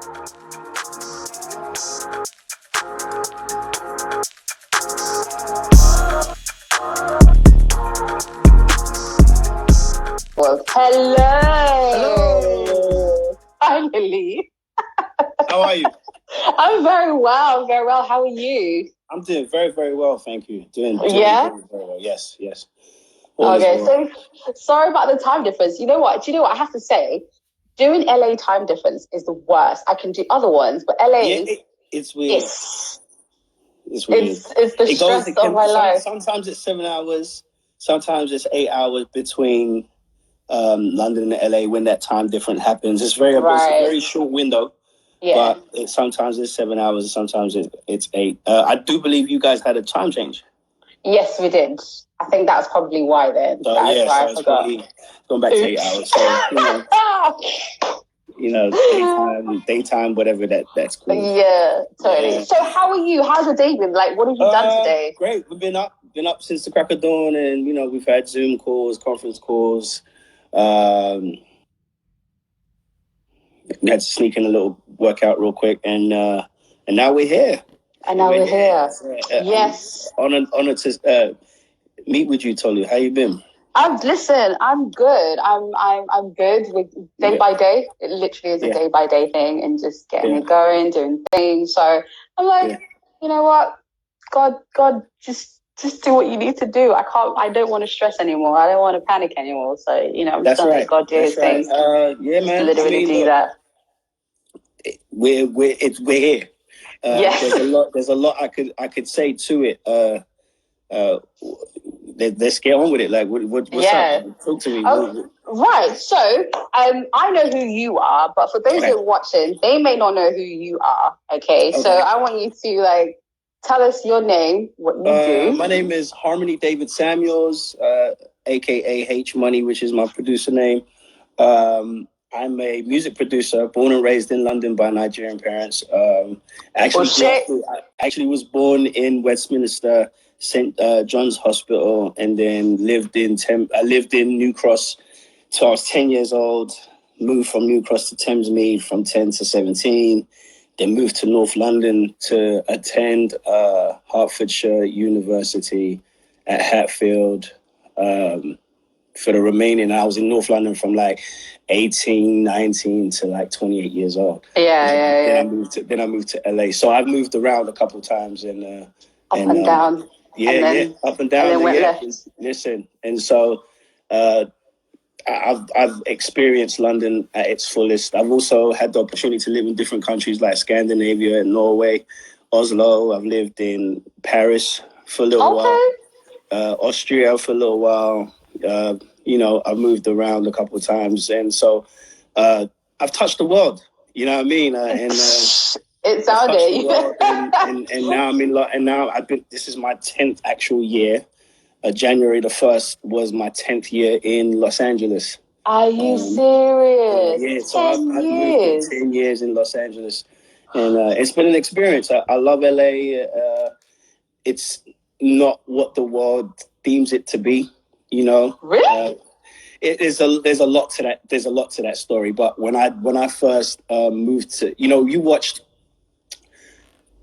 Well, hello. Hello. Finally. How are you? I'm very well, very well. How are you? I'm doing very, very well, thank you. Doing Yeah? very, very well. Yes, yes. All is Okay, well. so sorry about the time difference. You know what? Do you know what I have to say? Doing LA time difference is the worst. I can do other ones, but Yeah, LA, it's weird. it's It's weird. it's the It goes. stress It of can. my life. Sometimes it's 7 hours. Sometimes it's 8 hours between London and LA when that time difference happens. It's It's a Right. very short window, Yeah. but sometimes it's 7 hours. Sometimes it's 8. I do believe you guys had a time change. Yes, we did. I think that's probably why then. So That's yeah, why so I it's forgot. probably going back to 8 hours. So daytime, whatever that's cool. Yeah, totally. Yeah. So how are you? How's your day been? Like, what have you done today? Great. We've been up since the crack of dawn, and we've had Zoom calls, conference calls. We had to sneak in a little workout real quick, and now we're here. And now we're here. Yes. Honor to meet with you, Tolu. How you been? I'm good. I'm good with day by day. It literally is a day by day thing and just getting it going, doing things. So I'm like, you know what? God, just do what you need to do. I don't want to stress anymore. I don't want to panic anymore. So, I'm just gonna let God do his thing. Yeah, man. Literally do that. We're here. Yes. There's a lot I could say to it. Let's get on with it. Like, what's up? Talk to me. Right. So, I know who you are, but for those who are watching, they may not know who you are. Okay. So I want you to tell us your name, what you do. My name is Harmony David Samuels, aka H Money, which is my producer name. I'm a music producer, born and raised in London by Nigerian parents. I actually was born in Westminster, St. John's Hospital, and then lived in New Cross till I was 10 years old. Moved from New Cross to Thamesmead from 10 to 17. Then moved to North London to attend Hertfordshire University at Hatfield. For the remaining, I was in North London from 18, 19 to 28 years old. Then I moved to LA. So I've moved around a couple of times and up and down. Up and down. And then went left. Listen, and so I've experienced London at its fullest. I've also had the opportunity to live in different countries like Scandinavia and Norway, Oslo. I've lived in Paris for a little while, Austria for a little while. I've moved around a couple of times, and so I've touched the world. You know what I mean? It sounded. And now I'm in. And now I've been. This is my 10th actual year. January the 1st was my 10th year in Los Angeles. Are you serious? Yeah, so I've moved 10 years in Los Angeles, and it's been an experience. I love LA. It's not what the world deems it to be. Really? There's a lot to that. There's a lot to that story. But when I first moved to,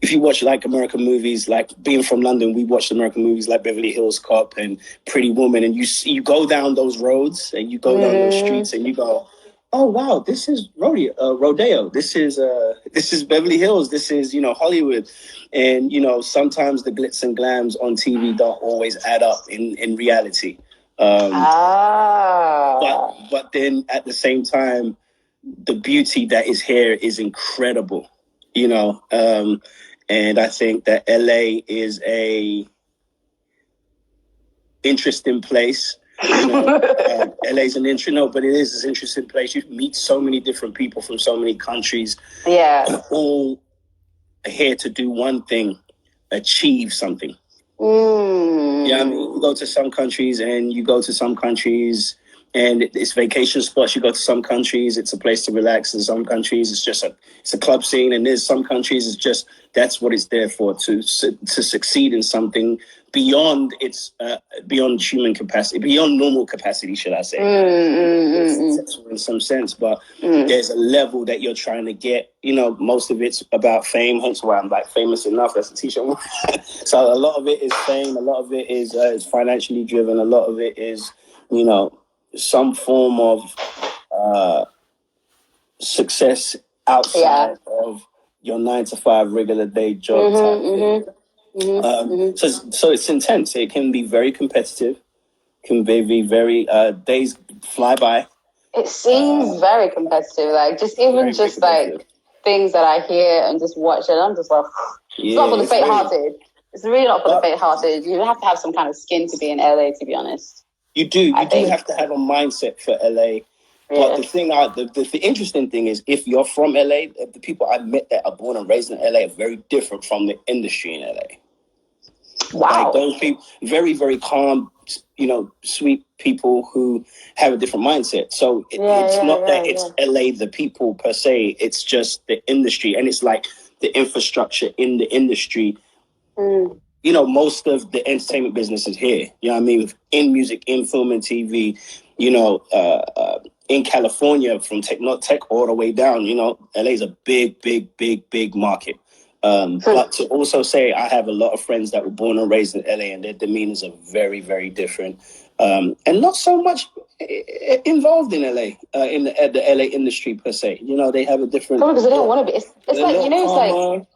if you watch American movies, being from London, we watched American movies like Beverly Hills Cop and Pretty Woman, and you go down those roads and you go down those streets and you go, oh wow, this is Rodeo. This is Beverly Hills. This is Hollywood, and sometimes the glitz and glams on TV don't always add up in reality. But then at the same time, the beauty that is here is incredible. And I think that LA is a interesting place. LA is but it is an interesting place. You meet so many different people from so many countries. Yeah. All here to do one thing, achieve something. Yeah, I mean, you go to some countries and it's vacation spots. You go to some countries, it's a place to relax. In some countries, it's a club scene. And there's some countries, it's just, that's what it's there for, to succeed in something, beyond its beyond human capacity, beyond normal capacity, should I say? It's successful in some sense, but there's a level that you're trying to get. You know, most of it's about fame. Hence why I'm like famous enough. That's a t-shirt. So a lot of it is fame. A lot of it is financially driven. A lot of it is, you know, some form of success outside of your 9-to-5 regular day job type thing. So it's intense. It can be very competitive. Can be very days fly by. It seems very competitive. Like just like things that I hear and just watch it, I'm just like, it's not for the faint-hearted. It's really not for the faint-hearted. You have to have some kind of skin to be in LA, to be honest. You do. You do have to have a mindset for LA. But the thing, the interesting thing is, if you're from LA, the people I met that are born and raised in LA are very different from the industry in LA. Wow. Like those people, very, very calm, you know, sweet people who have a different mindset. So it's not that it's LA, the people per se, it's just the industry. And it's like the infrastructure in the industry. You know, most of the entertainment business is here. You know what I mean? In music, in film and TV, you know, in California, from tech all the way down, you know, LA is a big, big, big, big market. But to also say, I have a lot of friends that were born and raised in LA, and their demeanors are very, very different, and not so much involved in LA, in the LA industry per se. You know, they have a different. Because they don't want to be. It's like, you know, it's like.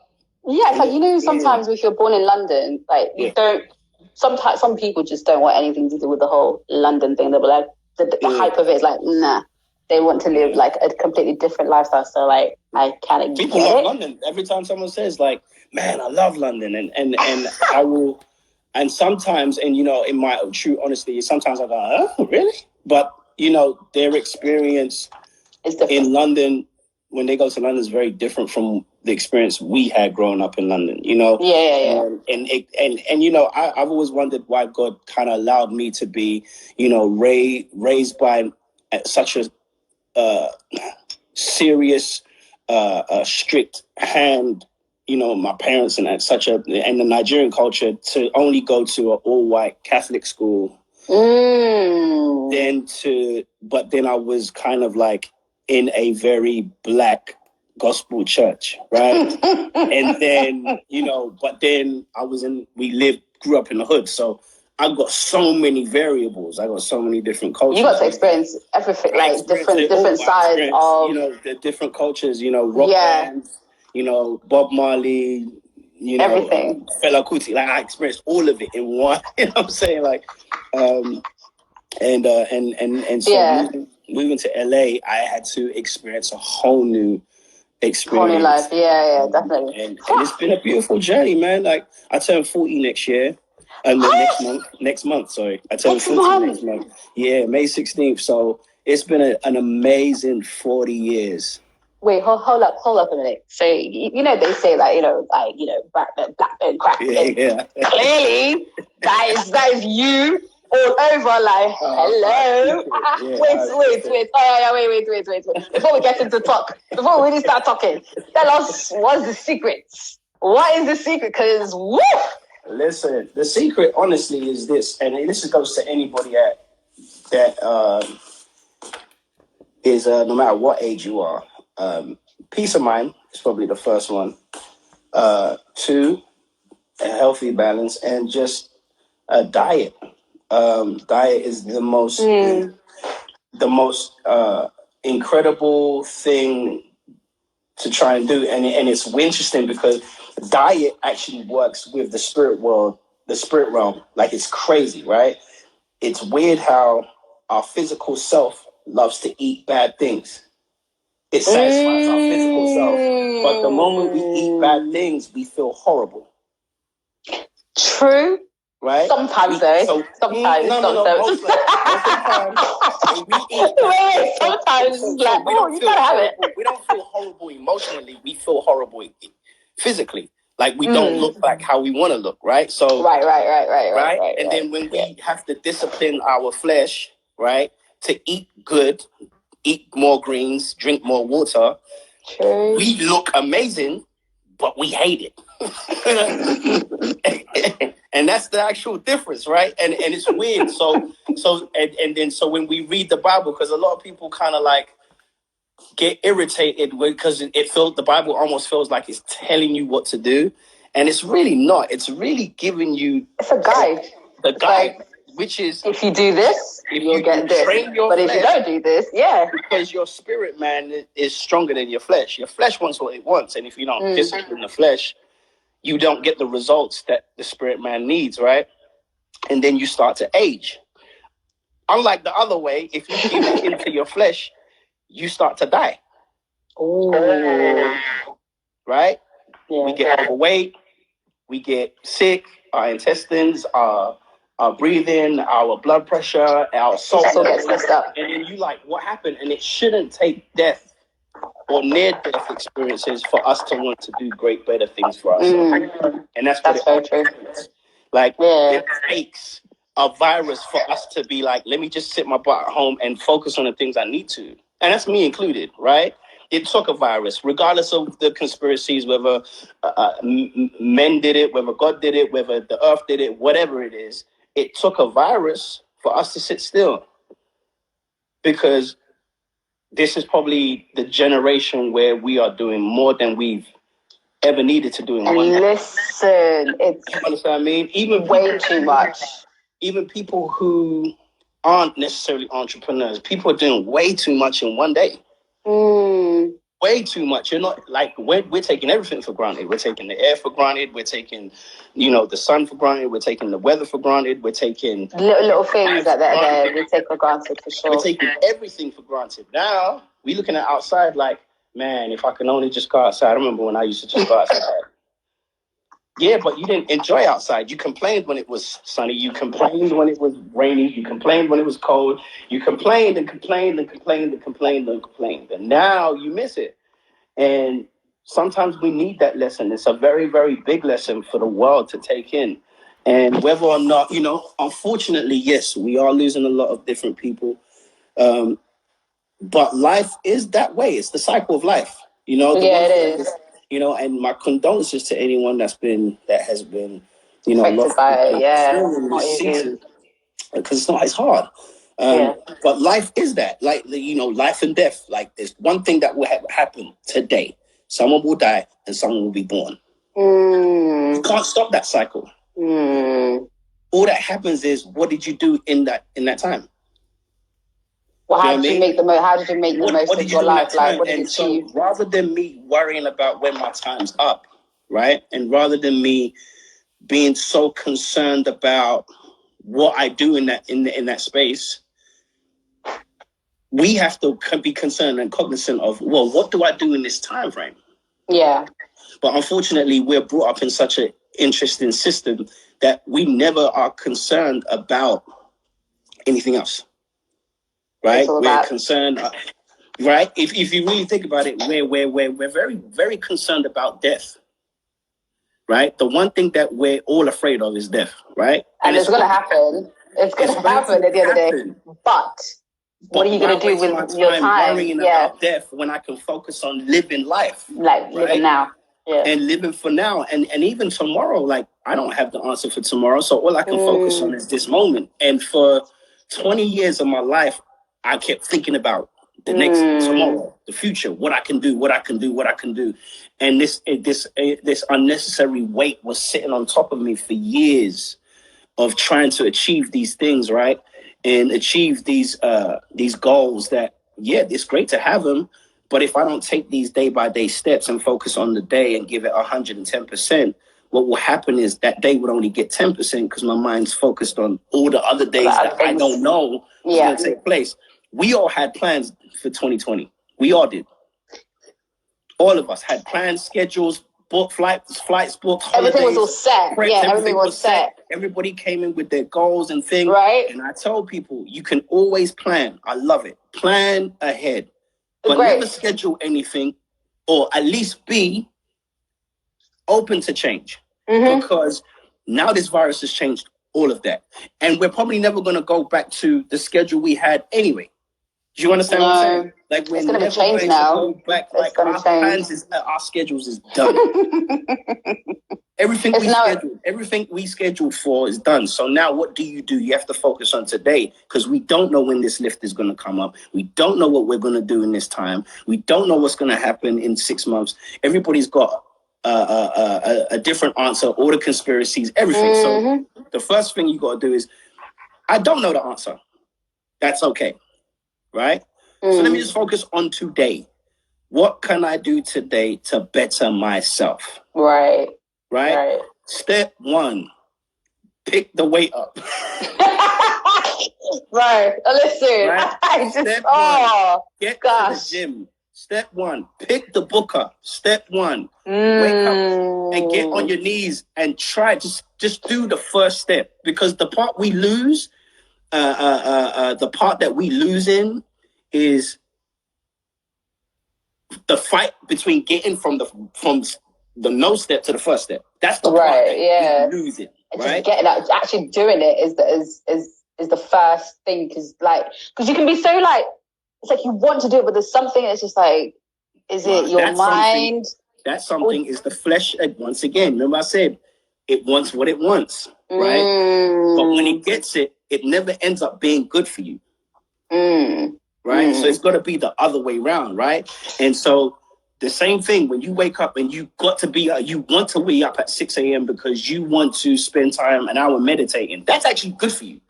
Yeah, it's like, you know, sometimes if you're born in London, like you don't. Sometimes some people just don't want anything to do with the whole London thing. They'll be like, the hype of it is like, nah. They want to live like a completely different lifestyle. So like, I kind of people love London. Every time someone says like, man, I love London, and I will, and sometimes, and you know, in my true honesty, sometimes I go, oh, really? But you know, their experience in London, when they go to London, is very different from the experience we had growing up in London. You know, and you know, I've always wondered why God kind of allowed me to be, you know, raised by such a serious, strict hand, you know, my parents and and the Nigerian culture, to only go to an all-white Catholic school. But then I was kind of like in a very black gospel church, right? And then, you know, but then grew up in the hood, so I got so many variables. I got so many different cultures. You got to experience everything, like different sides of, you know, the different cultures. You know, rock bands. You know, Bob Marley. You know, everything. Fela Kuti. Like I experienced all of it in one. You know what I'm saying? Like, so moving to LA, I had to experience a whole new experience. Whole new life. Yeah, definitely. And it's been a beautiful journey, man. Like I turn 40 next year. Next month, sorry. I turned 40 next month. Yeah, May 16th. So it's been an amazing 40 years. Wait, hold up a minute. So, you know, they say that, you know, like, you know, black and crack. Yeah. Clearly, that is you all over, like, hello. Wait. Before we get into talk, before we really start talking, tell us, what's the secret? What is the secret? Because, woo! Listen, the secret, honestly, is this, and this goes to anybody that is no matter what age you are. Peace of mind is probably the first one. 2, a healthy balance, and just a diet. Diet is the most incredible thing to try and do, and it's interesting because diet actually works with the spirit world, the spirit realm. Like it's crazy, right? It's weird how our physical self loves to eat bad things. It satisfies our physical self, but the moment we eat bad things, we feel horrible. True. Right? Sometimes though. Sometimes. Most of the time, when we eat sometimes like, you gotta have it. We don't feel horrible emotionally. We feel horrible physically. Like we don't look like how we want to look, right? So right. And then when we have to discipline our flesh, right, to eat good, eat more greens, drink more water, we look amazing, but we hate it. And that's the actual difference, right? And it's weird. So when we read the Bible, because a lot of people kind of like get irritated because the Bible almost feels like it's telling you what to do, and it's really not. It's really giving you. It's a guide. The guide, like, which is if you do this, you'll get this. But if you don't do this, because your spirit man is stronger than your flesh. Your flesh wants what it wants, and if you don't discipline the flesh, you don't get the results that the spirit man needs, right? And then you start to age. Unlike the other way, if you give it into your flesh, you start to die. Oh. Right? Yeah. We get overweight, we get sick, our intestines, our breathing, our blood pressure, our salt gets messed up. And then you like, what happened? And it shouldn't take death or near-death experiences for us to want to do better things for ourselves. And that's very true. Like, it takes a virus for us to be like, let me just sit my butt at home and focus on the things I need to. And that's me included, right? It took a virus, regardless of the conspiracies, whether men did it, whether God did it, whether the earth did it, whatever it is. It took a virus for us to sit still. Because this is probably the generation where we are doing more than we've ever needed to do in one day. Listen, it's you understand what I mean? Even way too much. Even people who aren't necessarily entrepreneurs, people are doing way too much in one day. Way too much. You're not like we're taking everything for granted. We're taking the air for granted. We're taking, the sun for granted. We're taking the weather for granted. We're taking little things that we take for granted for sure. We're taking everything for granted. Now we're looking at outside like, man, if I can only just go outside. I remember when I used to just go outside. Yeah, but you didn't enjoy outside. You complained when it was sunny. You complained when it was rainy. You complained when it was cold. You complained and complained and complained and complained and complained. And now you miss it. And sometimes we need that lesson. It's a very, very big lesson for the world to take in. And whether or not, unfortunately, yes, we are losing a lot of different people. But life is that way. It's the cycle of life. It is. And my condolences to anyone that has been, affected by it. This season, because it's hard. But life is that, like, life and death. Like, there's one thing that will happen today. Someone will die and someone will be born. You can't stop that cycle. All that happens is, what did you do in that time? Well, how did you make the most of your life? Like, what did you achieve? So rather than me worrying about when my time's up, right? And rather than me being so concerned about what I do in that space, we have to be concerned and cognizant of, well, what do I do in this time frame? Yeah. But unfortunately, we're brought up in such an interesting system that we never are concerned about anything else. Right? We're concerned, right? If you really think about it, we're very, very concerned about death. Right? The one thing that we're all afraid of is death, right? And it's going to happen. It's going to happen at the end of the day. But what are you going to do with your time? Worrying about death when I can focus on living life. Like, living now. Yeah. And living for now. And even tomorrow, like, I don't have the answer for tomorrow. So all I can focus on is this moment. And for 20 years of my life, I kept thinking about the next tomorrow, the future, what I can do. And this unnecessary weight was sitting on top of me for years of trying to achieve these things, right? And achieve these goals that, it's great to have them. But if I don't take these day by day steps and focus on the day and give it 110%, what will happen is that day would only get 10% because my mind's focused on all the other days that I don't know is going to take place. We all had plans for 2020. We all did. All of us had plans, schedules, booked flights booked, holidays. Everything was all set. Everything was set. Everybody came in with their goals and things. Right. And I told people, you can always plan. I love it. Plan ahead. But never schedule anything, or at least be open to change. Because now this virus has changed all of that. And we're probably never going to go back to the schedule we had anyway. Do you understand what I'm saying? Like, we're it's going to never change going now. to go back. It's Like, going our to change. plans is, our schedules is done. Everything we scheduled for is done. So now what do? You have to focus on today, because we don't know when this lift is going to come up. We don't know what we're going to do in this time. We don't know what's going to happen in 6 months. Everybody's got a different answer, all the conspiracies, everything. Mm-hmm. So the first thing you got to do is, I don't know the answer. That's okay. Right? So let me just focus on today. What can I do today to better myself? Right. Step 1, pick the weight up. Right. Listen. Right? Step 1, get to the gym. Step 1, pick the book up. Step 1, wake up and get on your knees and try. Just do the first step, because the part we lose, the part that we lose in is the fight between getting from the no step to the first step. That's the part that we lose it. Right? Just getting out, actually doing it is the first thing, because you can be so like, it's like you want to do it, but there's something that's just like, is it your mind? That something is the flesh. Once again, remember I said it wants what it wants, right? But when it gets it, it never ends up being good for you. Right? So it's got to be the other way around, right? And so the same thing, when you wake up and you want to be up at 6 a.m. because you want to spend time, an hour meditating, that's actually good for you.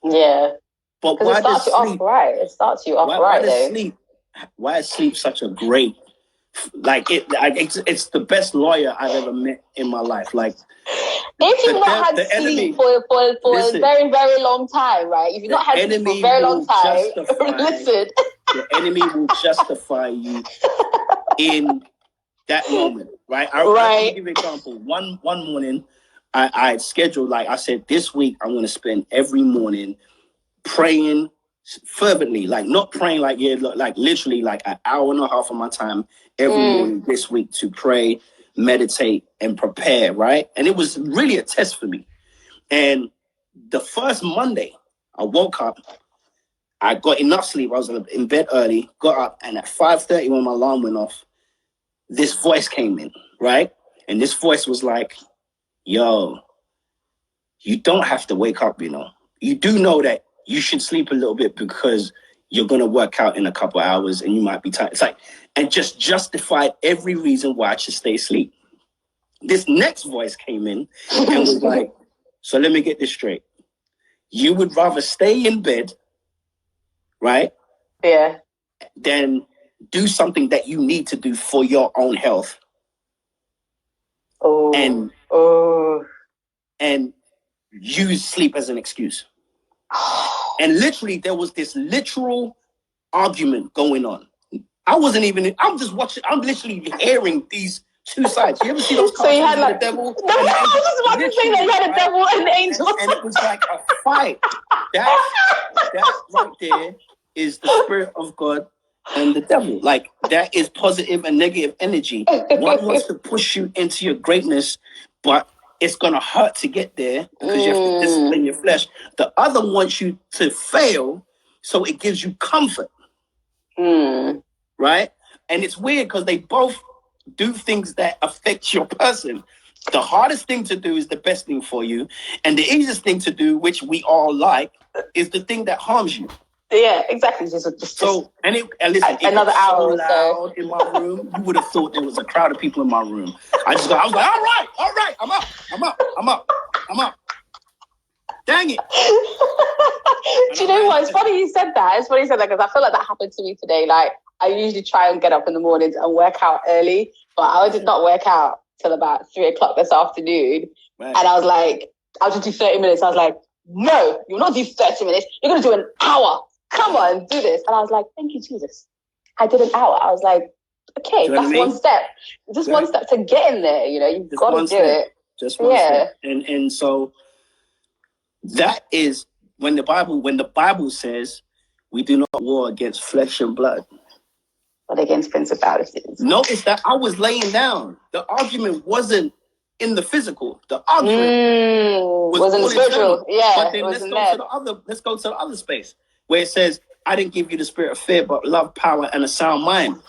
Yeah. But why does sleep? It starts you off right. Why is sleep such a great, it's the best lawyer I've ever met in my life. Like, if you've not had sleep for a very, very long time, right? If you've not had sleep for a very long time, listen. The enemy will justify you in that moment, right? I'll give you an example. One morning, I scheduled, like I said, this week I'm going to spend every morning praying fervently, like not praying like literally like an hour and a half of my time every morning this week to pray, meditate, and prepare, right? And it was really a test for me. And the first Monday, I woke up, I got enough sleep, I was in bed early, got up, and at 5:30 when my alarm went off, this voice came in, right? And this voice was like, yo, you don't have to wake up, you know. You do know that you should sleep a little bit because you're going to work out in a couple of hours and you might be tired. It's like, and just justified every reason why I should stay asleep. This next voice came in and was like, so let me get this straight. You would rather stay in bed, right? Yeah. Than do something that you need to do for your own health. And use sleep as an excuse. And literally, there was this literal argument going on. I'm just watching, I'm literally hearing these two sides. You ever see those cartoons with the devil? No, I was just about to say that you had a devil and an angel. And it was like a fight. That right there is the Spirit of God and the devil. Like, that is positive and negative energy. One wants to push you into your greatness, but it's going to hurt to get there because you have to discipline your flesh. The other wants you to fail, so it gives you comfort. Right? And it's weird because they both do things that affect your person. The hardest thing to do is the best thing for you. And the easiest thing to do, which we all like, is the thing that harms you. Yeah, exactly. Listen, another hour so loud in my room, you would have thought there was a crowd of people in my room. I was like, all right, I'm up. Dang it. Do you know what? It's funny you said that. Because I feel like that happened to me today. Like, I usually try and get up in the mornings and work out early, but I did not work out till about 3:00 this afternoon. Right. And I was like, I'll just do 30 minutes. I was like, no, you'll not do 30 minutes. You're going to do an hour. Come on, do this. And I was like, thank you, Jesus. I did an hour. I was like, okay, that's one step. Just one step to get in there. You know, you've got to do it. Just one step. And so that is when the Bible says we do not war against flesh and blood, but against principalities. Notice that I was laying down. The argument wasn't in the physical. The argument was in the spiritual. Yeah. But then let's go to the other space where it says, I didn't give you the spirit of fear, but love, power, and a sound mind.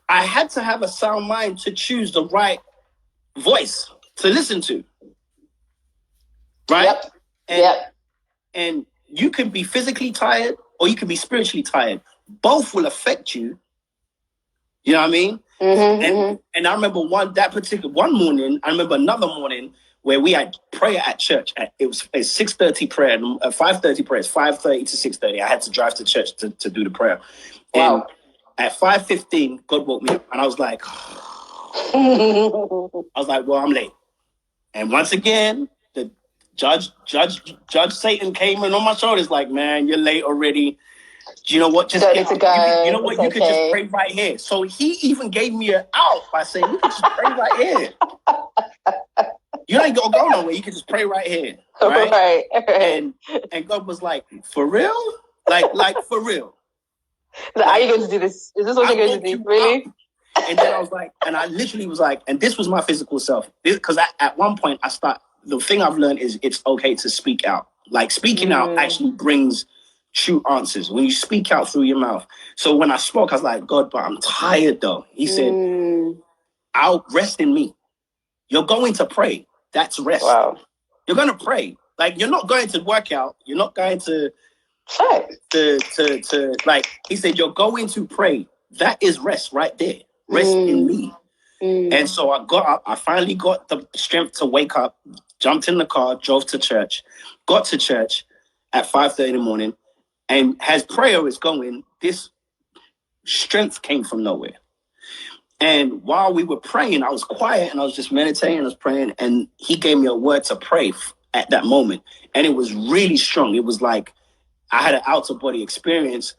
I had to have a sound mind to choose the right voice to listen to. Right? Yep. And you can be physically tired or you can be spiritually tired. Both will affect you. You know what I mean? And I remember one morning, I remember another morning where we had prayer at church. It was a 6:30 prayer, 5:30 prayer. It's 5:30 to 6:30. I had to drive to church to do the prayer. Wow. And at 5:15, God woke me up and I was like, well, I'm late. And once again, the Judge Satan came in on my shoulders like, man, you're late already. Do you know what? Just get out. You know what? You could just pray right here. So he even gave me an out by saying, you can just pray right here. You ain't gonna go nowhere. You can just pray right here. Right. And God was like, for real? Like for real. Are you going to do this? Is this what you're going to do? Really? And then I was like, and I literally was like, and this was my physical self. Because at one point the thing I've learned is it's okay to speak out. Like speaking out actually brings true answers when you speak out through your mouth. So when I spoke, I was like, God, but I'm tired though. He said, I'll rest in me. You're going to pray. That's rest. Wow. You're going to pray. Like you're not going to work out. You're not going to like, he said, you're going to pray. That is rest right there. Rest in me. And so I finally got the strength to wake up, jumped in the car, drove to church, got to church at 5:30 in the morning. And as prayer is going, this strength came from nowhere. And while we were praying, I was quiet and I was just meditating, I was praying, and he gave me a word to pray at that moment. And it was really strong. It was like I had an out-of-body experience.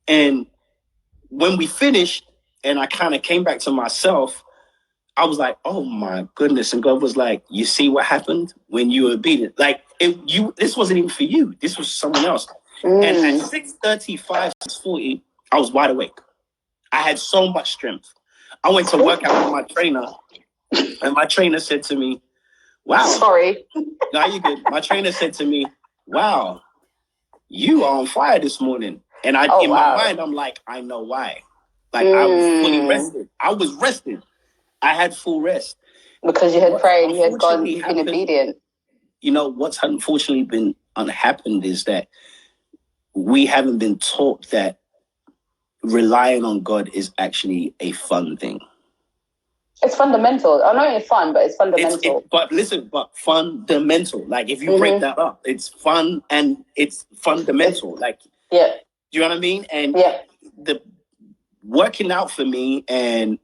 And when we finished and I kind of came back to myself, I was like, oh my goodness. And God was like, you see what happened when you were obedient? Like this wasn't even for you. This was someone else. And at 6:35, 6:40, I was wide awake. I had so much strength. I went to work out with my trainer, and my trainer said to me, wow. Sorry. No, you're good. My trainer said to me, wow, you are on fire this morning. And my mind, I'm like, I know why. Like I was fully rested. I was rested. I had full rest. Because you had prayed, you had gone, you've been obedient. You know, what's unfortunately been happened is that we haven't been taught that relying on God is actually a fun thing. It's fundamental. Not only fun, but it's fundamental. But fundamental. Like if you break that up, it's fun and it's fundamental. Do you know what I mean? And the working out for me and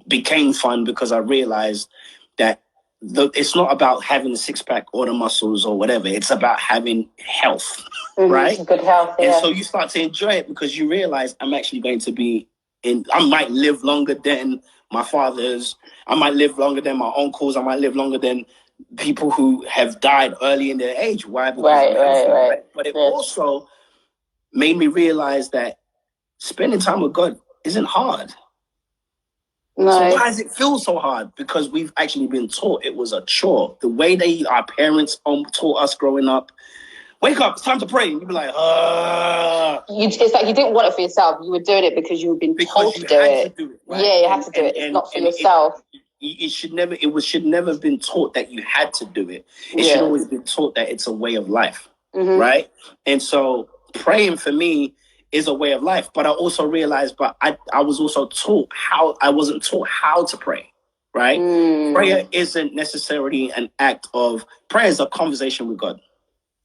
became fun because I realized that it's not about having a six-pack or the muscles or whatever. It's about having health, right? Good health, And so you start to enjoy it because you realize I'm actually going to be I might live longer than my fathers. I might live longer than my uncles. I might live longer than people who have died early in their age. Why? Because right. But it also made me realize that spending time with God isn't hard. No. So why does it feel so hard? Because we've actually been taught it was a chore. The way our parents taught us growing up, wake up, it's time to pray. And you'd be like, It's like you didn't want it for yourself. You were doing it because you were being told to do it. Right? Yeah, you had to do it. It's not for yourself. It should never have been taught that you had to do it. It should always been taught that it's a way of life, right? And so praying for me is a way of life. But I also realized, I was also taught I wasn't taught how to pray, right? Prayer isn't necessarily an act of, prayer is a conversation with God.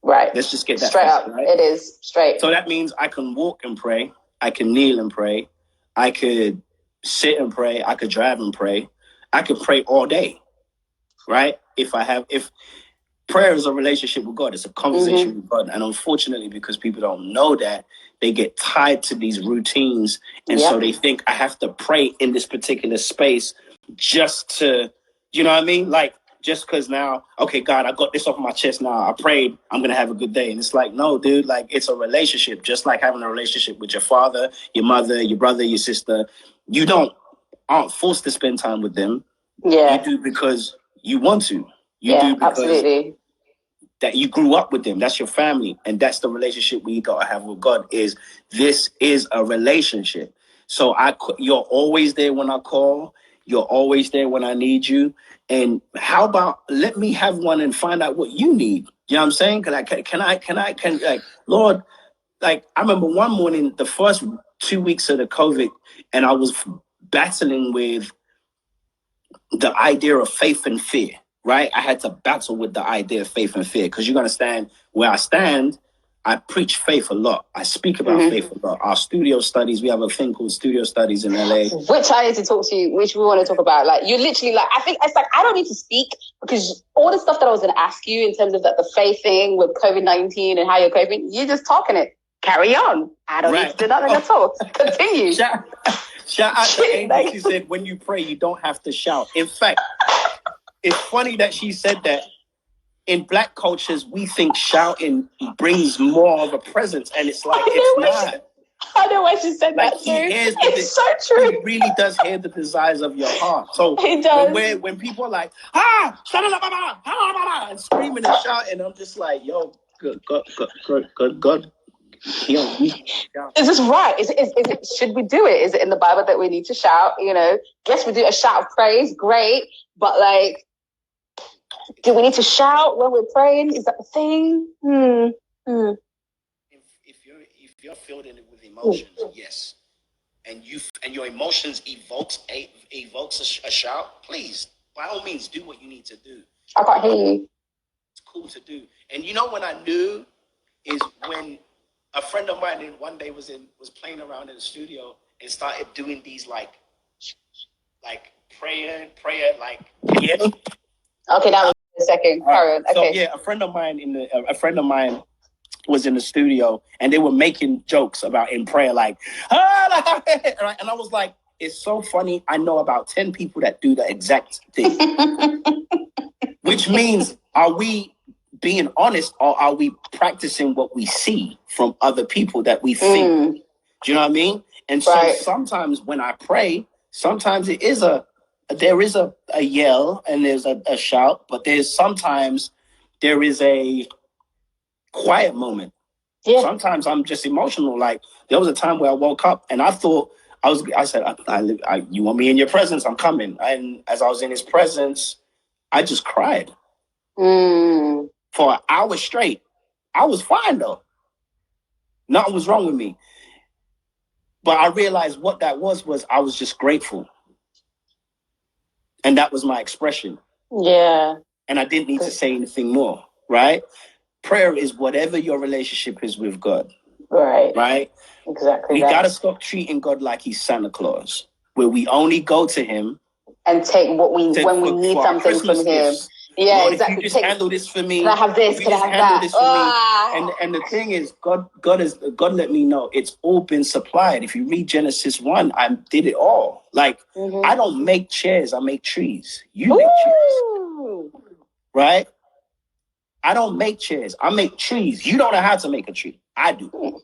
Right. Let's just get that straight up. Right? It is straight. So that means I can walk and pray. I can kneel and pray. I could sit and pray. I could drive and pray. I could pray all day, right? If prayer is a relationship with God, it's a conversation with God. And unfortunately, because people don't know that, they get tied to these routines. And so they think I have to pray in this particular space just to, you know what I mean? Like, just because now, okay, God, I got this off my chest now. I prayed, I'm going to have a good day. And it's like, no, dude, like it's a relationship, just like having a relationship with your father, your mother, your brother, your sister. You aren't forced to spend time with them. Yeah. You do because you want to. You do because that you grew up with them. That's your family. And that's the relationship we got to have with God. This is a relationship. So you're always there when I call. You're always there when I need you. And how about let me have one and find out what you need? You know what I'm saying? Can Lord, like I remember one morning, the first 2 weeks of the COVID, and I was battling with the idea of faith and fear, right? I had to battle with the idea of faith and fear because you're going to stand where I stand. I preach faith a lot. I speak about faith a lot. Our studio studies, we have a thing called Studio Studies in LA. Which I need to talk to you, which we want to talk about. Like, you literally, like, I think it's like, I don't need to speak because all the stuff that I was going to ask you in terms of the faith thing with COVID-19 and how you're coping, you're just talking it. Carry on. I don't need to do nothing at all. Continue. Shout out to Amy. She said, when you pray, you don't have to shout. In fact, it's funny that she said that. In Black cultures, we think shouting brings more of a presence, and it's like, it's not. I know why she said that too. It's so true. He really does hear the desires of your heart. So he does. When people are like, and screaming and shouting, I'm just like, yo, good. Is this right? Is it? Should we do it? Is it in the Bible that we need to shout? You know, yes, we do a shout of praise, great, but like, do we need to shout when we're praying? Is that the thing? If you're filled in with emotions, yes, and your emotions evokes a shout, please, by all means, do what you need to do. I can't hear you. It's cool to do. And you know when I knew is when a friend of mine one day was playing around in the studio and started doing these like prayer, like, can you hear me? Okay, that was a second. Okay. So yeah, a friend of mine was in the studio and they were making jokes about in prayer, like, and I was like, it's so funny. I know about 10 people that do the exact thing. Which means, are we being honest or are we practicing what we see from other people that we think? Do you know what I mean? And so sometimes when I pray, sometimes there is a yell and there's a shout, but sometimes there is a quiet moment. Yeah. Sometimes I'm just emotional. Like there was a time where I woke up and I thought I said, you want me in your presence? I'm coming. And as I was in his presence, I just cried for an hour straight. I was fine though. Nothing was wrong with me. But I realized what that was I was just grateful. And that was my expression. Yeah. And I didn't need to say anything more, right? Prayer is whatever your relationship is with God. Right. Right? Exactly. We got to stop treating God like he's Santa Claus, where we only go to him and take when we need something Christmas from him. Gifts. Yeah, Lord, exactly. If you just handle this for me. Can I have this? Can I have that? And the thing is, God let me know it's all been supplied. If you read Genesis 1, I did it all. Like I don't make chairs, I make trees. You make chairs, right? I don't make chairs, I make trees. You don't know how to make a tree. I do.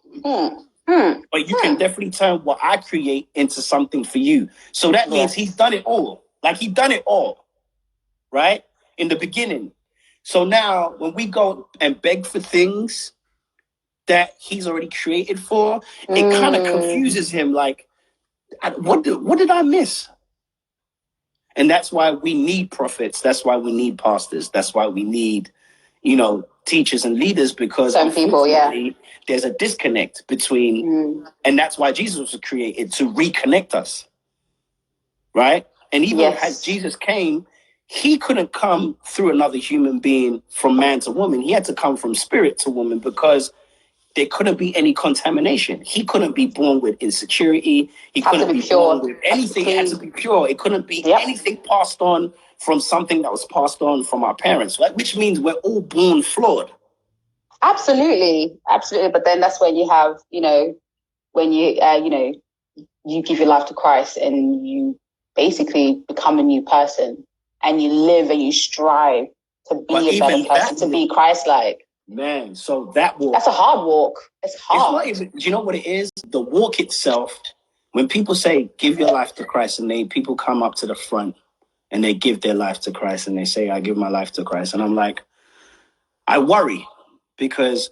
But you can definitely turn what I create into something for you. So that means he's done it all. Like he done it all, right? In the beginning. So now when we go and beg for things that he's already created for, it kind of confuses him. Like, what did I miss? And that's why we need prophets. That's why we need pastors. That's why we need, teachers and leaders, because some people, there's a disconnect between, and that's why Jesus was created, to reconnect us. Right? And even as Jesus came, he couldn't come through another human being from man to woman. He had to come from spirit to woman because there couldn't be any contamination. He couldn't be born with insecurity. He couldn't be born with anything. It had to be pure. It couldn't be anything passed on from something that was passed on from our parents, right? Which means we're all born flawed. Absolutely. Absolutely. But then that's when you have, when you give your life to Christ and you basically become a new person. And you live and you strive to be a better person, to be Christ-like. Man, so that's a hard walk. It's hard. Do you know what it is? The walk itself, when people say, give your life to Christ, and people come up to the front and they give their life to Christ and they say, I give my life to Christ. And I'm like, I worry because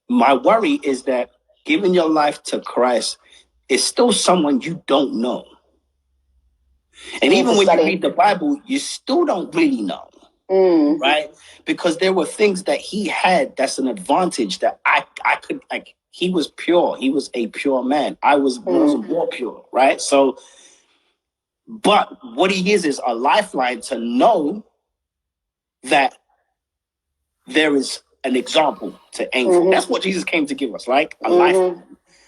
my worry is that giving your life to Christ is still someone you don't know. And even when you read the Bible, you still don't really know, right? Because there were things that he had that's an advantage that I could, like, he was pure. He was a pure man. I wasn't more pure, right? So, but what he is a lifeline to know that there is an example to aim for. That's what Jesus came to give us, like a lifeline.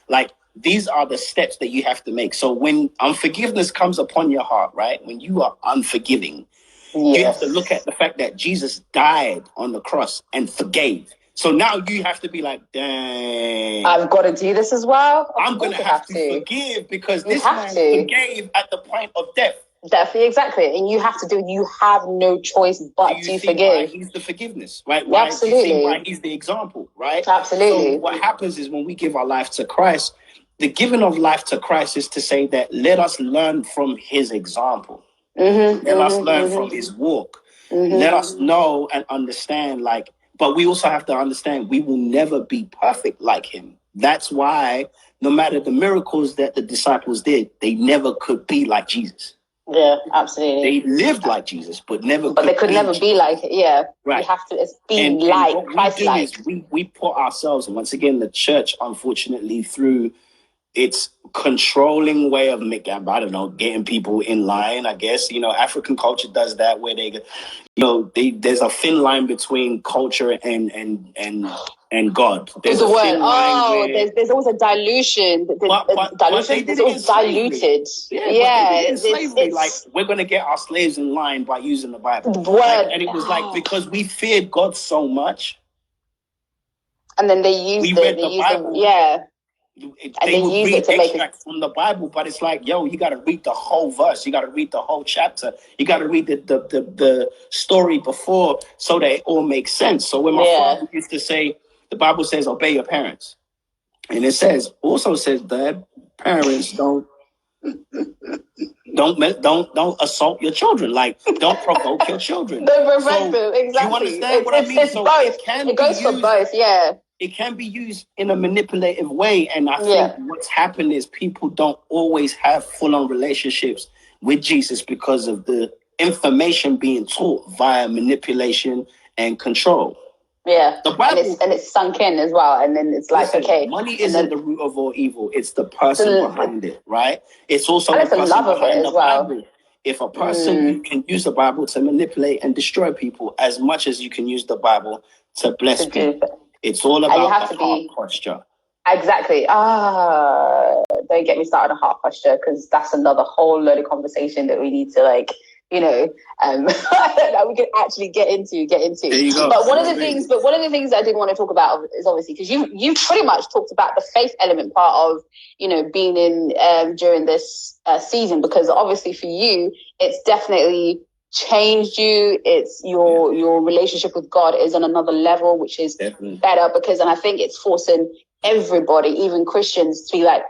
Like, these are the steps that you have to make. So when unforgiveness comes upon your heart, right? When you are unforgiving, you have to look at the fact that Jesus died on the cross and forgave. So now you have to be like, dang, I've got to do this as well. I'm going to have to forgive because this man forgave at the point of death. Definitely, exactly. And you have to do, you have no choice but to forgive. Why he's the forgiveness, right? Absolutely. Do you see why he's the example, right? Absolutely. So what happens is when we give our life to Christ, the giving of life to Christ is to say that let us learn from his example. Let us learn from his walk. Let us know and understand, like, but we also have to understand we will never be perfect like him. That's why no matter the miracles that the disciples did, they never could be like Jesus. Yeah, absolutely. They lived like Jesus, but they could never be like it. Yeah, right. You have to be like Christ-like. We put ourselves, and once again, the church, unfortunately, through its controlling way of making, I don't know, getting people in line. I guess African culture does that, where there's a thin line between culture and God. There's a thin line there's always a dilution. It's always diluted. Slavery. Like, we're going to get our slaves in line by using the Bible. And it was like, because we feared God so much. And then they used the Bible. They would read extracts from the Bible, but it's like, yo, you got to read the whole verse. You got to read the whole chapter. You got to read the story before so that it all makes sense. So when my father used to say, the Bible says, obey your parents. And it also says that parents don't assault your children. Like, don't provoke your children. Don't provoke them, exactly. Do you understand what I mean? It's both. It goes for both, yeah. It can be used in a manipulative way. And I think what's happened is people don't always have full-on relationships with Jesus because of the information being taught via manipulation and control. Yeah, the Bible, and it's sunk in as well. And then it's like, money isn't the root of all evil. It's the person behind it, right? It's also the person love of behind it as well. Bible. If a person, you can use the Bible to manipulate and destroy people as much as you can use the Bible to bless people. It's all about the heart posture. Exactly. Don't get me started on heart posture, because that's another whole load of conversation that we need to that we can actually get into. There you go. But one of the things that I did want to talk about is obviously because you pretty much talked about the faith element part of being in during this season, because obviously for you it's definitely changed you. It's your relationship with God is on another level, which is better, because, and I think it's forcing everybody, even Christians, to be like,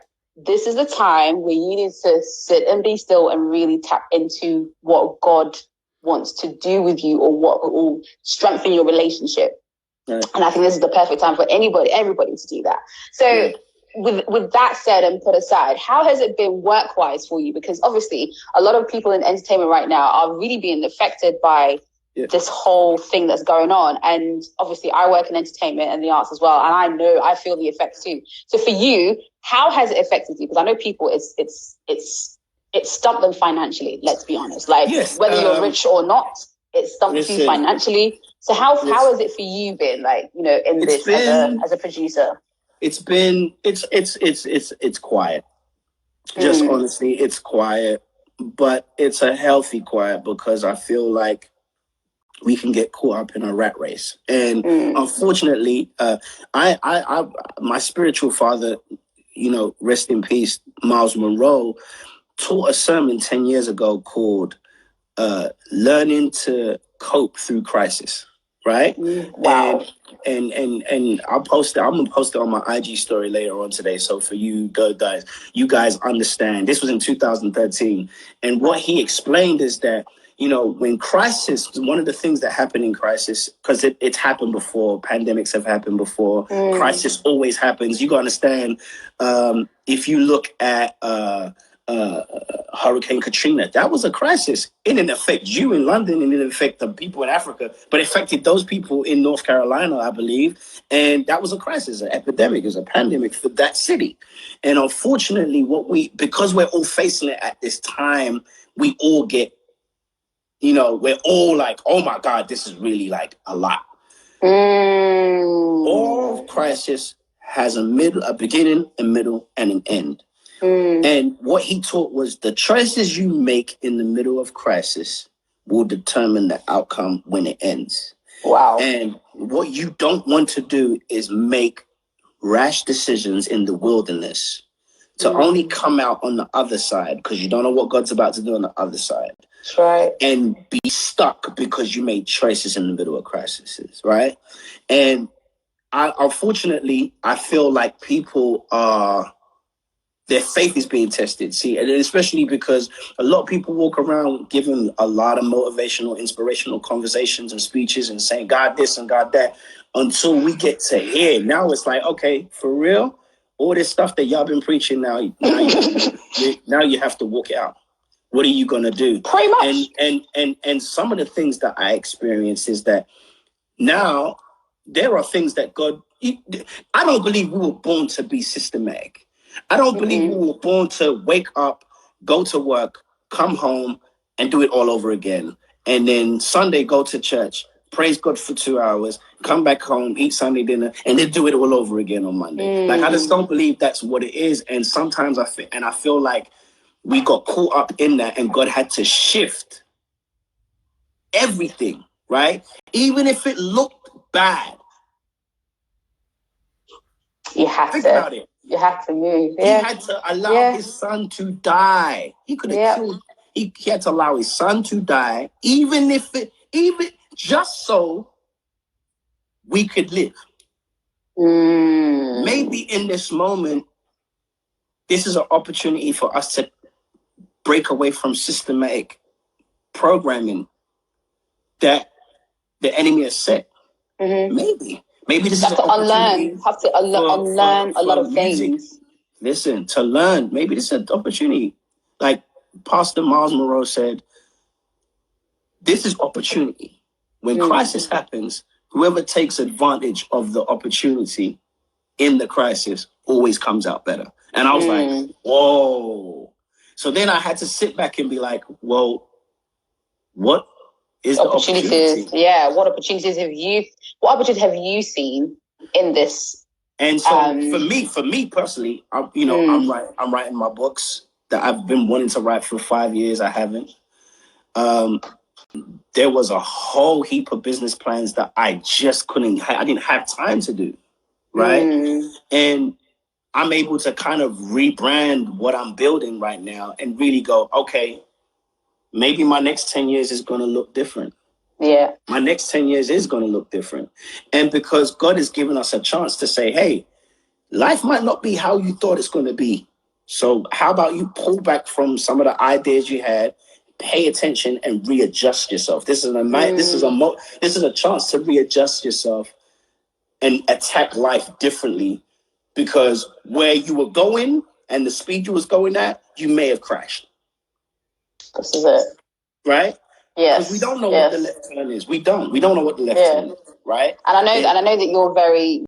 this is the time where you need to sit and be still and really tap into what God wants to do with you, or what will strengthen your relationship. Right. And I think this is the perfect time for everybody to do that. So with that said and put aside, how has it been work-wise for you? Because obviously a lot of people in entertainment right now are really being affected by this whole thing that's going on. And obviously I work in entertainment and the arts as well, and I feel the effects too. So for you, how has it affected you? Because I know people, it's stumped them financially, let's be honest. Like, whether you're rich or not, it stumped you financially. So how has it for you been, like, in this as a producer? It's quiet. Just honestly, it's quiet, but it's a healthy quiet, because I feel like we can get caught up in a rat race. And unfortunately, my spiritual father, rest in peace, Miles Monroe, taught a sermon 10 years ago called Learning to Cope Through Crisis. Right? Wow. And I'll post it. I'm gonna post it on my IG story later on today. So for you guys understand. This was in 2013, and what he explained is that you know, when crisis, one of the things that happen in crisis, because it's happened before, pandemics have happened before, crisis always happens. You got to understand, if you look at Hurricane Katrina, that was a crisis. It didn't affect you in London, and it didn't affect the people in Africa, but it affected those people in North Carolina, I believe. And that was a crisis, an epidemic, it was a pandemic for that city. And unfortunately, because we're all facing it at this time, we all get, you know, we're all like, oh my God, this is really like a lot. All crisis has a beginning, a middle, and an end. And what he taught was the choices you make in the middle of crisis will determine the outcome when it ends. Wow. And what you don't want to do is make rash decisions in the wilderness to only come out on the other side, because you don't know what God's about to do on the other side. That's right. And be stuck because you made choices in the middle of crises, right? And unfortunately, I feel like their faith is being tested. See, and especially because a lot of people walk around giving a lot of motivational, inspirational conversations and speeches and saying God this and God that, until we get to here. Now it's like, okay, for real, all this stuff that y'all been preaching now you have to walk it out. What are you gonna do? Pretty much. And some of the things that I experienced is that now there are things that I don't believe we were born to be systematic. I don't believe we were born to wake up, go to work, come home, and do it all over again. And then Sunday, go to church, praise God for 2 hours, come back home, eat Sunday dinner, and then do it all over again on Monday. Like, I just don't believe that's what it is. And sometimes I feel like we got caught up in that, and God had to shift everything, right? Even if it looked bad. You have Think to. about it. You have to move. He had to allow his son to die. He could have killed. He had to allow his son to die, even just so we could live. Maybe in this moment, this is an opportunity for us to break away from systematic programming that the enemy has set. Maybe this is an opportunity. Have to unlearn a lot of things. Listen, to learn. Maybe this is an opportunity. Like Pastor Miles Monroe said, this is opportunity. When crisis happens, whoever takes advantage of the opportunity in the crisis always comes out better. And I was like, whoa. So then I had to sit back and be like, well, what is the opportunity? Yeah, what opportunities have you seen in this? And so for me personally, I'm writing my books that I've been wanting to write for 5 years. I haven't. There was a whole heap of business plans that I just I didn't have time to do. Right. And I'm able to kind of rebrand what I'm building right now and really go, okay, maybe my next 10 years is going to look different. Yeah. My next 10 years is going to look different. And because God has given us a chance to say, hey, life might not be how you thought it's going to be. So how about you pull back from some of the ideas you had, pay attention and readjust yourself. This is a chance to readjust yourself and attack life differently, because where you were going and the speed you was going at, you may have crashed. This is it. Right? Yes. Because we don't know what the left turn is. We don't know what the left turn is, right? And I know that you're a very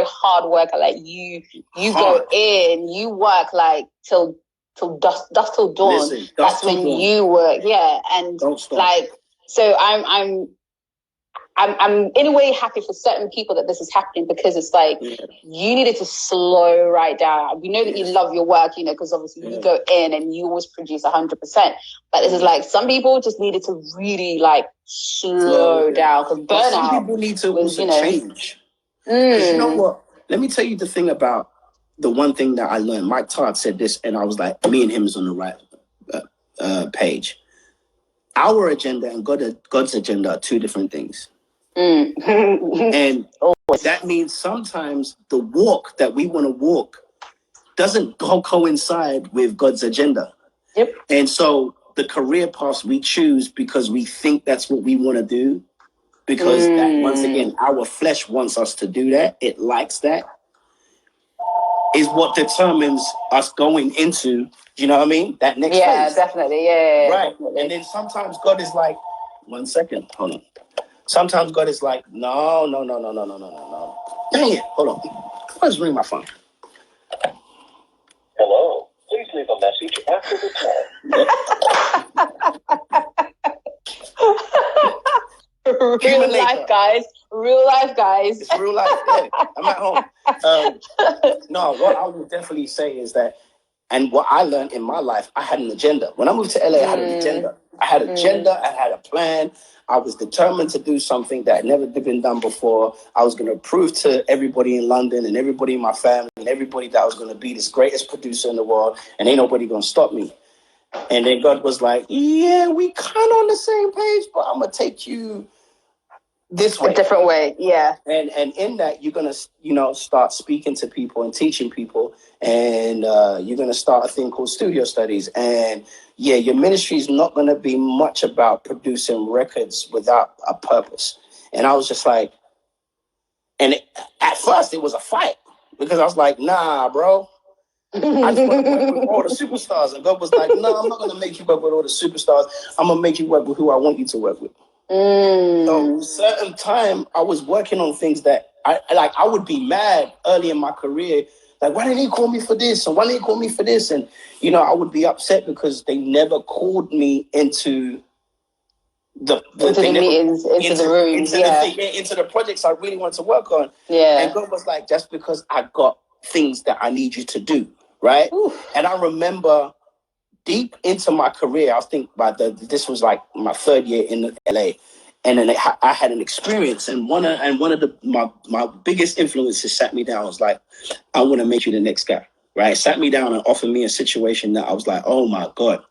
hard worker. Like you go in, you work like till dusk till dawn. Listen, that's when you work. Yeah. And don't stop. Like, so I'm in a way happy for certain people that this is happening, because it's like you needed to slow right down. We know that you love your work, because obviously you go in and you always produce 100%. But this is like some people just needed to really like slow down, because burnout. Some people need to also change. Because you know what? Let me tell you the thing about the one thing that I learned. Mike Todd said this, and I was like, me and him is on the right page. Our agenda and God's agenda are two different things. And that means sometimes the walk that we want to walk doesn't coincide with God's agenda. Yep. And so the career paths we choose because we think that's what we want to do. Because that, once again, our flesh wants us to do that. It likes that. Is what determines us going into, you know what I mean? That next phase. Yeah, definitely. Yeah. Right. Definitely. And then sometimes God is like, 1 second, hold on. Sometimes God is like, no. Dang it, hold on. Let's ring my phone. Hello, please leave a message after the tone. Real life, guys. Real life, guys. It's real life. Yeah, I'm at home. No, what I will definitely say is that, and what I learned in my life, I had an agenda. When I moved to LA, I had an agenda. I had an agenda. I had a plan. I was determined to do something that had never been done before. I was going to prove to everybody in London and everybody in my family and everybody that I was going to be this greatest producer in the world, and ain't nobody going to stop me. And then God was like, yeah, we kind of on the same page, but I'm going to take you this way. A different way, yeah. And in that, you're going to, start speaking to people and teaching people. And you're going to start a thing called studio studies. And yeah, your ministry is not going to be much about producing records without a purpose. And I was just like, at first it was a fight because I was like, nah, bro. I just want to work with all the superstars. And God was like, no, I'm not going to make you work with all the superstars. I'm going to make you work with who I want you to work with. So certain time I was working on things that I would be mad early in my career. Like, why didn't he call me for this? And why didn't he call me for this? And, I would be upset because they never called me into the meetings, into the rooms, into the projects I really wanted to work on. Yeah. And God was like, that's because I got things that I need you to do, right? Oof. And I remember deep into my career, I think this was like my third year in LA, and then I had an experience, and one of my biggest influences sat me down. I was like, I want to make you the next guy, right? Sat me down and offered me a situation that I was like, oh my God.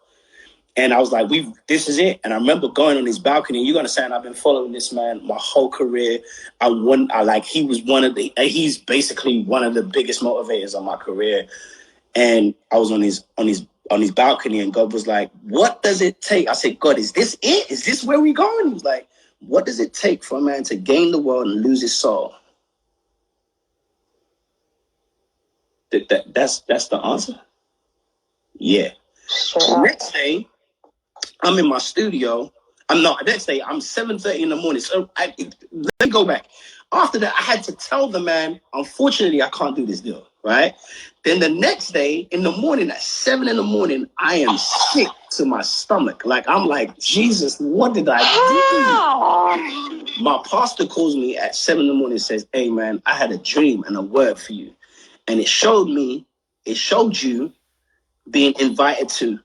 And I was like, this is it. And I remember going on his balcony. You're gonna say, I've been following this man my whole career. He's basically one of the biggest motivators of my career. And I was on his balcony, and God was like, what does it take? I said, God, is this it? Is this where we going? He was like, what does it take for a man to gain the world and lose his soul? That's the answer. Yeah. The next day, I'm in my studio. Next day, I'm 7:30 in the morning. So let me go back. After that, I had to tell the man, unfortunately, I can't do this deal, right? Then the next day in the morning at 7 in the morning, I am sick to my stomach. Like, I'm like, Jesus, what did I do? My pastor calls me at 7 in the morning and says, hey, man, I had a dream and a word for you. And it showed you being invited to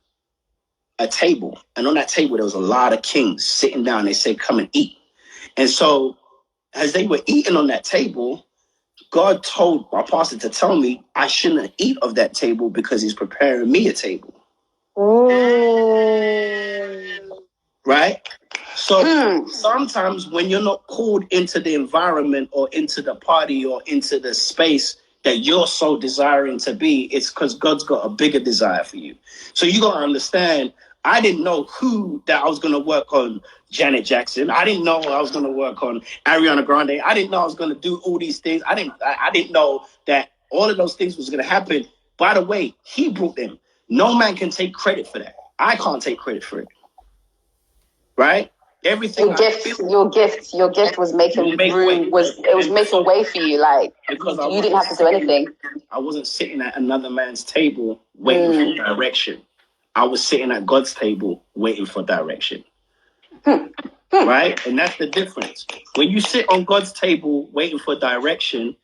a table. And on that table, there was a lot of kings sitting down. They said, come and eat. And so as they were eating on that table, God told my pastor to tell me I shouldn't eat of that table because he's preparing me a table. Right? So sometimes when you're not called into the environment or into the party or into the space that you're so desiring to be, it's because God's got a bigger desire for you. So you got to understand, I didn't know that I was going to work on Janet Jackson. I didn't know I was going to work on Ariana Grande. I didn't know I was going to do all these things. I didn't know that all of those things was going to happen. By the way, he brought them. No man can take credit for that. I can't take credit for it. Right? Everything. Your gift was making room. It was making way for you. Like, because you didn't have to do anything. I wasn't sitting at another man's table waiting for direction. I was sitting at God's table waiting for direction. Right? And that's the difference. When you sit on God's table waiting for direction,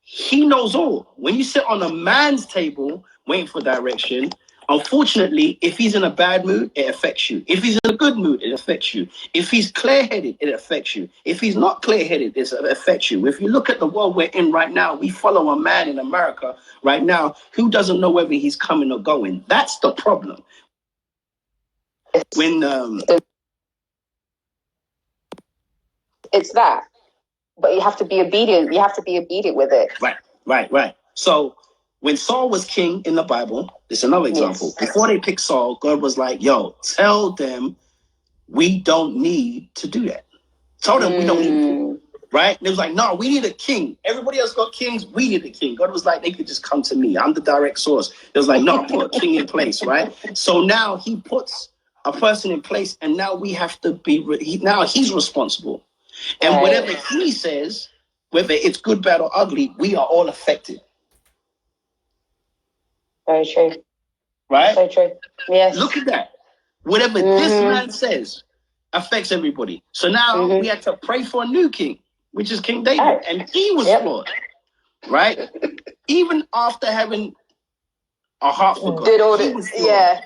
he knows all. When you sit on a man's table waiting for direction, unfortunately, if he's in a bad mood, it affects you. If he's in a good mood, it affects you. If he's clear-headed, it affects you. If he's not clear-headed, it affects you. If you look at the world we're in right now, we follow a man in America right now who doesn't know whether he's coming or going. That's the problem. When it's that, but you have to be obedient. You have to be obedient with it. Right. So when Saul was king in the Bible, this is another example. Yes. Before they picked Saul, God was like, yo, tell them we don't need to do that. Tell them we don't need to. Right? And it was like, no, we need a king. Everybody else got kings. We need a king. God was like, they could just come to me. I'm the direct source. It was like, no, put a king in place, right? So now he puts a person in place, and now we have to be, now he's responsible. And whatever he says, whether it's good, bad, or ugly, we are all affected. Very true. Right? So true. Yes. Look at that. Whatever this man says affects everybody. So now we had to pray for a new king, which is King David. And he was flawed. Right? Even after having a heart for God. Did all this. Yeah.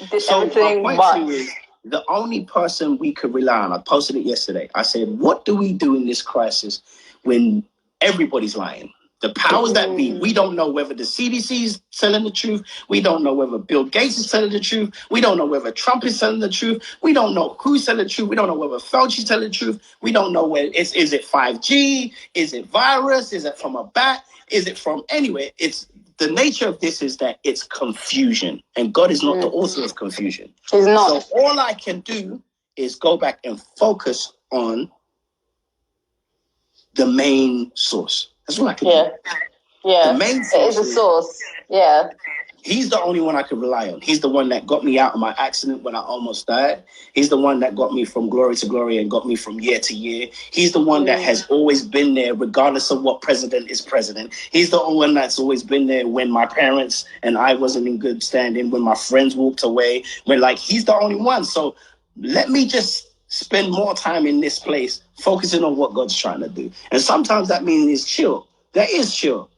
Did so everything my point to you is, the only person we could rely on, I posted it yesterday. I said, what do we do in this crisis when everybody's lying? The powers that be, we don't know whether the CDC is telling the truth. We don't know whether Bill Gates is telling the truth. We don't know whether Trump is telling the truth. We don't know who's telling the truth. We don't know whether Fauci's telling the truth. We don't know where is it 5G? Is it virus? Is it from a bat? Is it from anywhere? It's the nature of this is that it's confusion, and God is not the author of confusion. He's not. So all I can do is go back and focus on the main source. That's what I can do. Yeah. The main source is a source. Yeah. He's the only one I can rely on. He's the one that got me out of my accident when I almost died. He's the one that got me from glory to glory and got me from year to year. He's the one that has always been there, regardless of what president is president. He's the one that's always been there when my parents and I wasn't in good standing, when my friends walked away, he's the only one. So let me just spend more time in this place, focusing on what God's trying to do. And sometimes that means chill. That is chill.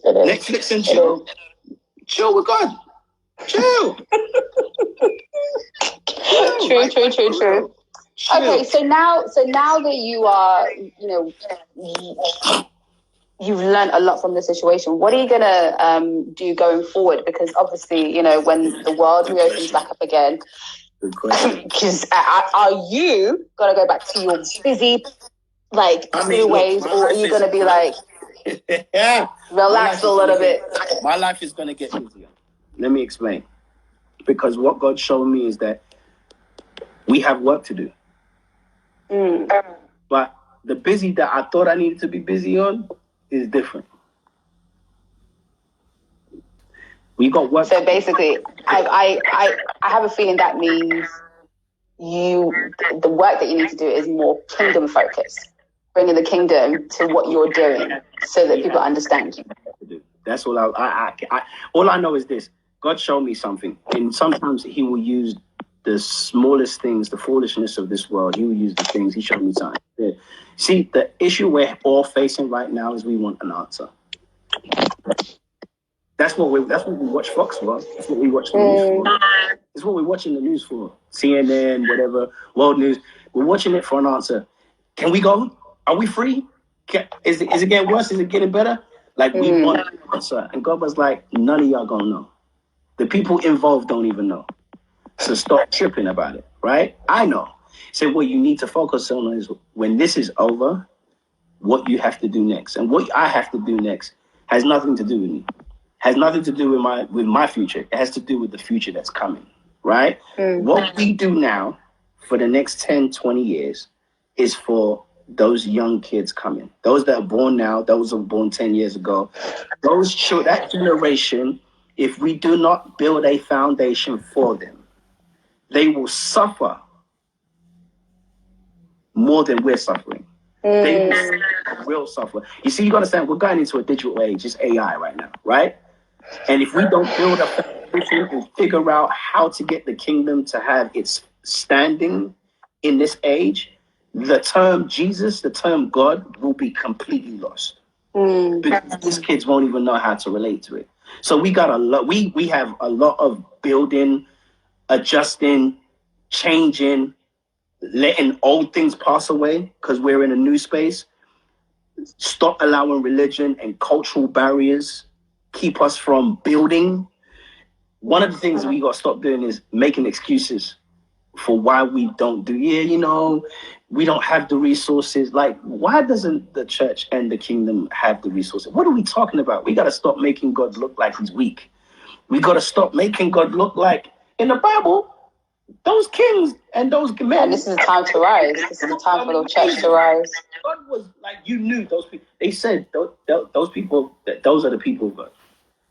Netflix and chill. Chill with God. Chill. True. Okay, so now that you are, you've learned a lot from the situation. What are you gonna do going forward? Because obviously, when the world reopens back up again, because are you gonna go back to your busy ways, or are you gonna be relax a little bit? My life is gonna get busier. Let me explain. Because what God showed me is that we have work to do. But the busy that I thought I needed to be busy on is different. We got work. So basically, I have a feeling that means the work that you need to do is more kingdom focused, bringing the kingdom to what you're doing, so that people understand you. That's all all I know is this: God showed me something, and sometimes He will use the smallest things, the foolishness of this world. He will use the things. He showed me something. See, the issue we're all facing right now is we want an answer. That's what we watch Fox for. That's what we watch the news for. It's what we're watching the news for. CNN, whatever, World News. We're watching it for an answer. Can we go? Are we free? Is it getting worse? Is it getting better? We want an answer. And God was like, none of y'all gonna know. The people involved don't even know. So stop tripping about it, right? I know. So what you need to focus on is when this is over, what you have to do next. And what I have to do next has nothing to do with me. Has nothing to do with my future. It has to do with the future that's coming, right? What we do now for the next 10, 20 years is for those young kids coming. Those that are born now, those who were born 10 years ago. That generation, if we do not build a foundation for them, they will suffer more than we're suffering. They will suffer. You see, you got to understand, we're going into a digital age. It's AI right now, right? And if we don't build a foundation and figure out how to get the kingdom to have its standing in this age, the term Jesus, the term God will be completely lost. Because these kids won't even know how to relate to it. So we got a lot. We have a lot of building, adjusting, changing, letting old things pass away because we're in a new space. Stop allowing religion and cultural barriers keep us from building. One of the things we got to stop doing is making excuses. for why we don't do. We don't have the resources. Like, why doesn't the church and the kingdom have the resources? What are we talking about? We got to stop making God look like he's weak. We got to stop making God look like, in the Bible, those kings and those men. And this is a time to rise. This is a time for the church to rise. God was like, you knew those people. They said those people, those are the people of God.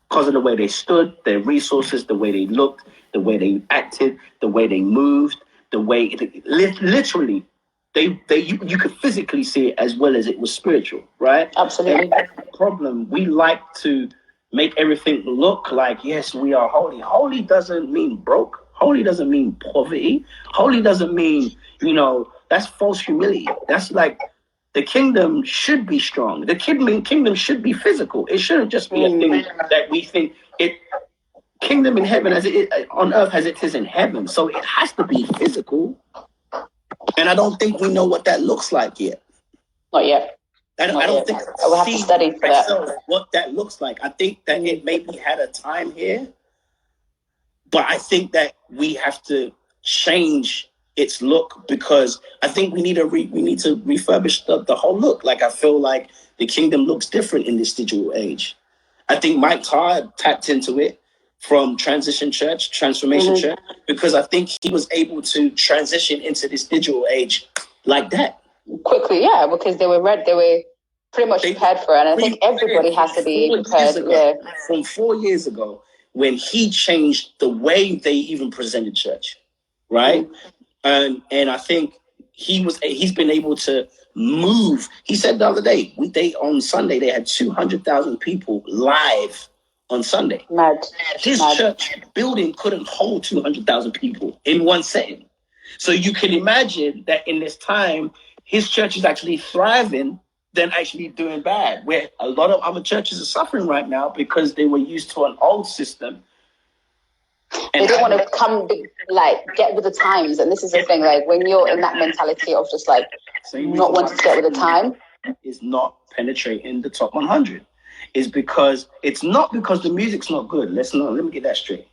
Because of the way they stood, their resources, the way they looked, the way they acted, the way they moved, the way literally you could physically see it as well as it was spiritual, right? Absolutely. And that's the problem. We like to make everything look like, yes, we are holy. Holy doesn't mean broke. Holy doesn't mean poverty. Holy doesn't mean, that's false humility. That's like, the kingdom should be strong. The kingdom should be physical. It shouldn't just be a thing that we think it. Kingdom in heaven as it on earth as it is in heaven. So it has to be physical. And I don't think we know what that looks like yet. Not yet. I don't think we'll have to study for that. What that looks like. I think that it maybe had a time here, but I think that we have to change its look, because I think we need to refurbish the whole look. Like, I feel like the kingdom looks different in this digital age. I think Mike Todd tapped into it from Transformation Church, because I think he was able to transition into this digital age like that quickly. Yeah, because they were pretty much prepared for it. And I think everybody has to be prepared. From 4 years ago, when he changed the way they even presented church, right? And I think he's been able to move. He said the other day, on Sunday, they had 200,000 people live on Sunday. Mad. His church building couldn't hold 200,000 people in one setting. So you can imagine that in this time, his church is actually thriving than actually doing bad, where a lot of other churches are suffering right now because they were used to an old system. They don't want to get with the times. And this is the thing, like, when you're in that mentality of just like not wanting to get with the time, is not penetrating the top 100. It's not because the music's not good. Let me get that straight.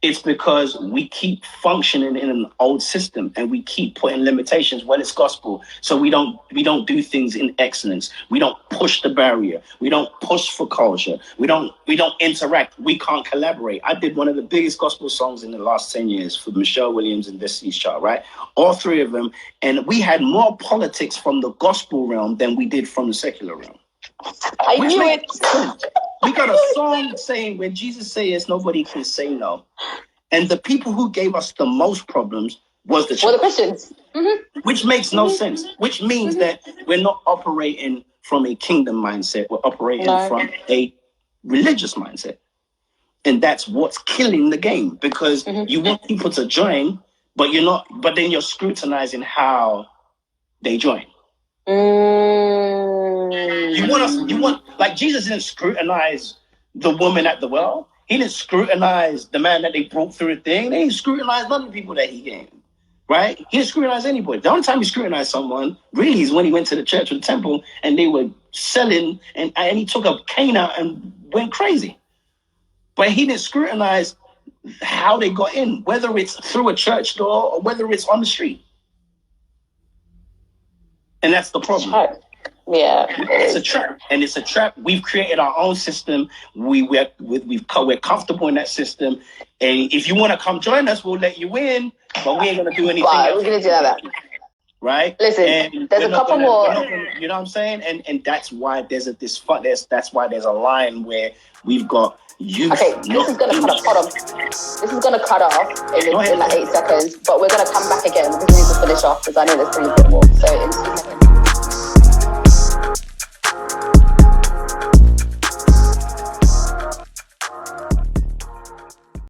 It's because we keep functioning in an old system and we keep putting limitations when it's gospel. So we don't do things in excellence. We don't push the barrier. We don't push for culture. We don't interact. We can't collaborate. I did one of the biggest gospel songs in the last 10 years for Michelle Williams and Destiny's Child, right? All three of them. And we had more politics from the gospel realm than we did from the secular realm. I knew it. We got a song saying, when Jesus says yes, nobody can say no. And the people who gave us the most problems was the church. Well, the Christians. Which makes no sense. Which means that we're not operating from a kingdom mindset. We're operating from a religious mindset. And that's what's killing the game, because you want people to join, but then you're scrutinizing how they join. Like, Jesus didn't scrutinize the woman at the well. He didn't scrutinize the man that they brought through the thing. They didn't scrutinize none of the people that he gained, right? He didn't scrutinize anybody. The only time he scrutinized someone really is when he went to the church or the temple and they were selling, and he took a cane out and went crazy. But he didn't scrutinize how they got in, whether it's through a church door or whether it's on the street. And that's the problem. Yeah, it's a trap, and it's a trap. We've created our own system. We're comfortable in that system, and if you want to come join us, we'll let you in. But we ain't gonna do anything. We're gonna do that, right? Listen, there's a couple more. You know what I'm saying? And that's why there's a line where we've got youth. Okay, this is gonna cut off. This is gonna cut off in like 8 seconds, but we're gonna come back again because we need to finish off because I know there's 3 more. So in 2 seconds.